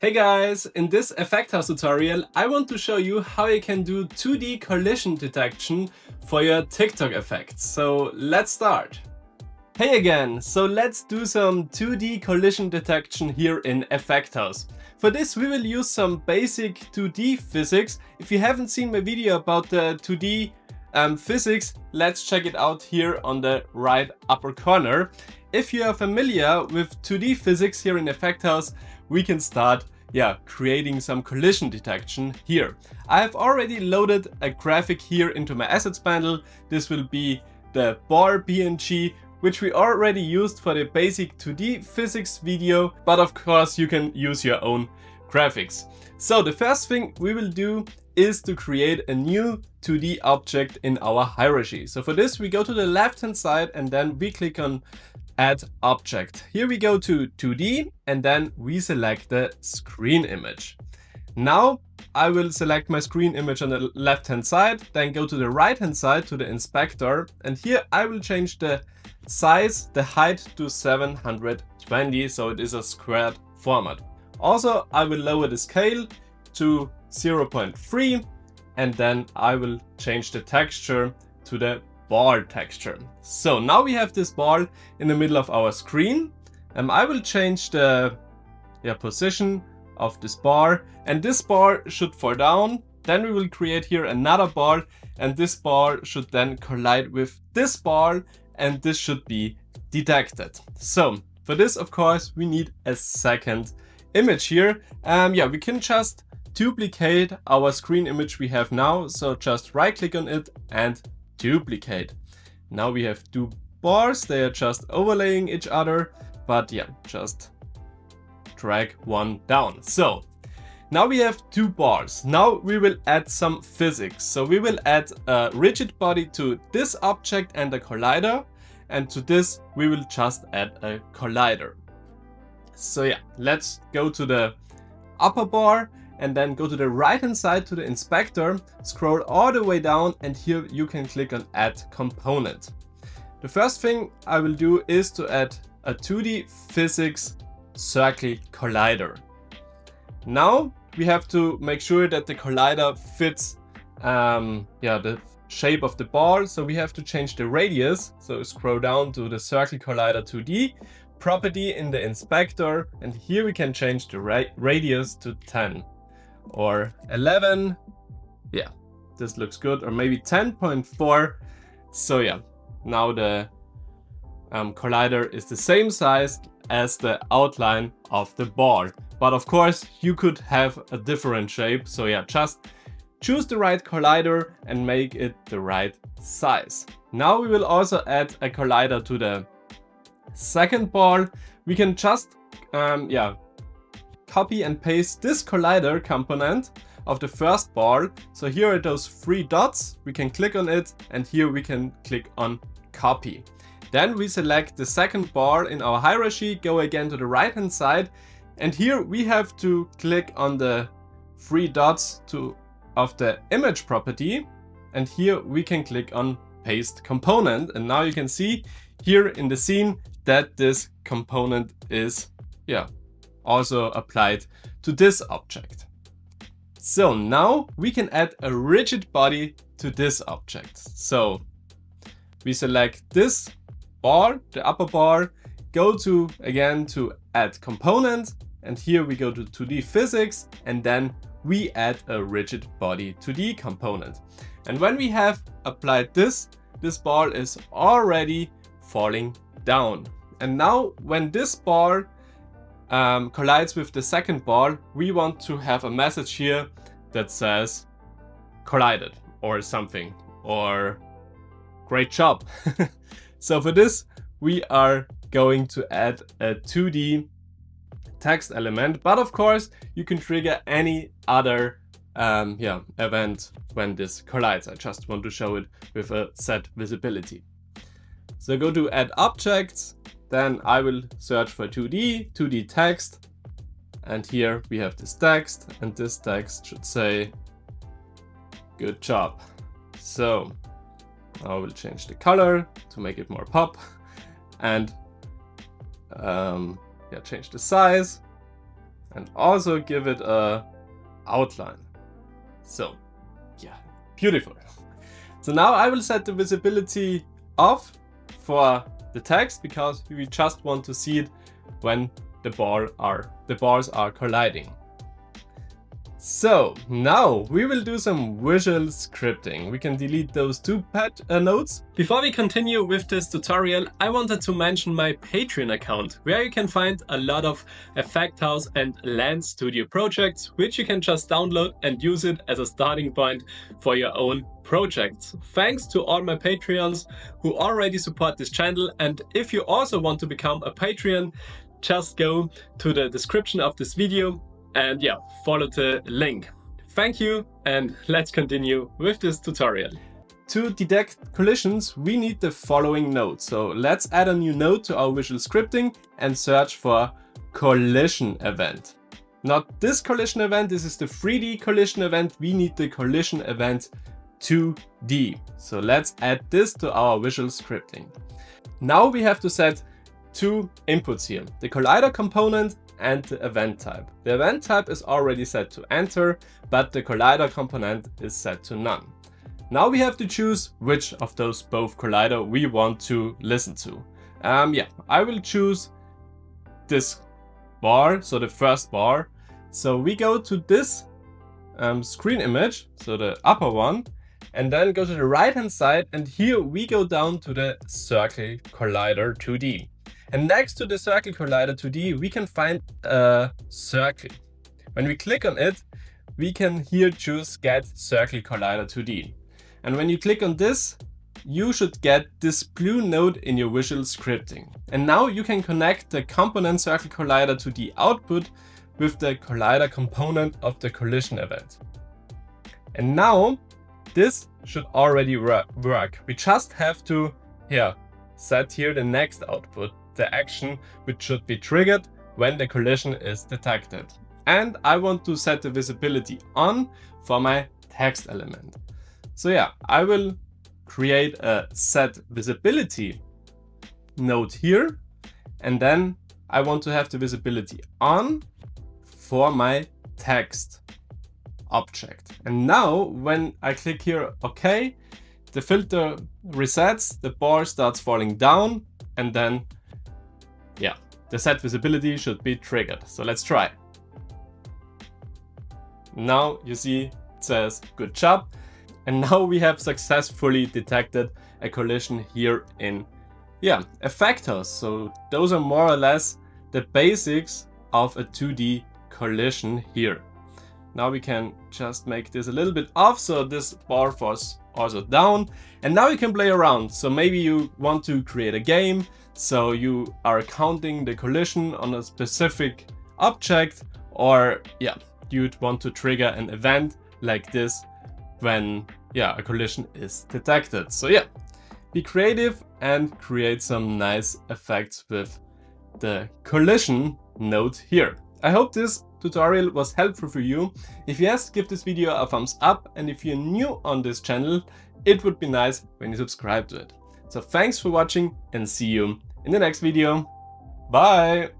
Hey guys, in this Effect House tutorial I want to show you how you can do 2D collision detection for your TikTok effects. So let's start. Hey again, so let's do some 2D collision detection here in Effect House. For this we will use some basic 2D physics. If you haven't seen my video about the 2D physics, let's check it out here on the right upper corner. If you are familiar with 2D physics here in Effect House, we can start creating some collision detection here. I have already loaded a graphic here into my assets bundle. This will be the bar PNG, which we already used for the basic 2D physics video, but of course you can use your own graphics. So the first thing we will do is to create a new 2D object in our hierarchy. So for this we go to the left hand side and then we click on Add Object. Here we go to 2D and then we select the screen image. Now I will select my screen image on the left hand side, then go to the right hand side to the inspector, and here I will change the size, the height to 720, so it is a squared format. Also I will lower the scale to 0.3 and then I will change the texture to the bar texture. So now we have this bar in the middle of our screen. I will change the position of this bar, and this bar should fall down. Then we will create here another bar, and this bar should then collide with this bar, and this should be detected. So for this, of course, we need a second image here. We can just duplicate our screen image we have now. So just right click on it and duplicate. Now we have two bars, they are just overlaying each other, but just drag one down. So now we have two bars. Now we will add some physics. So we will add a rigid body to this object and a collider, and to this we will just add a collider. So let's go to the upper bar and then go to the right hand side to the inspector, scroll all the way down, and here you can click on Add Component. The first thing I will do is to add a 2D physics circle collider. Now we have to make sure that the collider fits the shape of the bar, so we have to change the radius. So scroll down to the circle collider 2D property in the inspector, and here we can change the radius to 10 or 11. This looks good, or maybe 10.4. So now the collider is the same size as the outline of the bar, but of course you could have a different shape. So just choose the right collider and make it the right size. Now we will also add a collider to the second bar. We can just copy and paste this collider component of the first bar. So here are those three dots, we can click on it, and here we can click on copy. Then we select the second bar in our hierarchy, go again to the right hand side, and here we have to click on the three dots of the image property, and here we can click on paste component, and now you can see here in the scene that this component is also applied to this object. So now we can add a rigid body to this object. So we select this bar, the upper bar, go to add component, and here we go to 2D physics, and then we add a rigid body 2D component. And when we have applied this bar is already falling down. And now when this bar collides with the second bar, we want to have a message here that says collided or something, or great job. So for this we are going to add a 2D text element, but of course you can trigger any other event when this collides. I just want to show it with a set visibility. So go to Add Objects, then I will search for 2D text, and here we have this text, and this text should say good job. So I will change the color to make it more pop, and change the size. and also give it a outline. So yeah, beautiful. So now I will set the visibility off for the text because we just want to see it when the bars are colliding. So now we will do some visual scripting. We can delete those two nodes. Before we continue with this tutorial, I wanted to mention my Patreon account, where you can find a lot of Effect House and Land Studio projects, which you can just download and use it as a starting point for your own projects. Thanks to all my Patreons who already support this channel, and if you also want to become a Patreon, just go to the description of this video and yeah, follow the link. Thank you, and let's continue with this tutorial. To detect collisions, we need the following node. So let's add a new node to our visual scripting and search for collision event. Not this collision event, this is the 3D collision event. We need the collision event 2D. So let's add this to our visual scripting. Now we have to set two inputs here, the collider component and the event type. The event type is already set to enter, but the collider component is set to none. Now we have to choose which of those both collider we want to listen to. Yeah, I will choose this bar, so the first bar. So we go to this screen image, so the upper one, and then go to the right hand side, and here we go down to the Circle Collider 2D. And next to the Circle Collider 2D, we can find a circle. When we click on it, we can here choose Get Circle Collider 2D. And when you click on this, you should get this blue node in your visual scripting. And now you can connect the component Circle Collider 2D output with the collider component of the collision event. And now this should already work. We just have to set here the next output, the action which should be triggered when the collision is detected. And I want to set the visibility on for my text element. So yeah, I will create a set visibility node here, and then I want to have the visibility on for my text object. And now when I click here OK, the filter resets, the bar starts falling down, and then yeah, the set visibility should be triggered. So let's try. Now you see it says good job. And now we have successfully detected a collision here in Effect House. So those are more or less the basics of a 2D collision here. Now we can just make this a little bit off so this bar falls also down. And now you can play around. So maybe you want to create a game, so you are counting the collision on a specific object, or you'd want to trigger an event like this when a collision is detected. So yeah, be creative and create some nice effects with the collision node here. I hope this tutorial was helpful for you. If yes, give this video a thumbs up, and if you're new on this channel, it would be nice when you subscribe to it. So thanks for watching, and see you in the next video. Bye!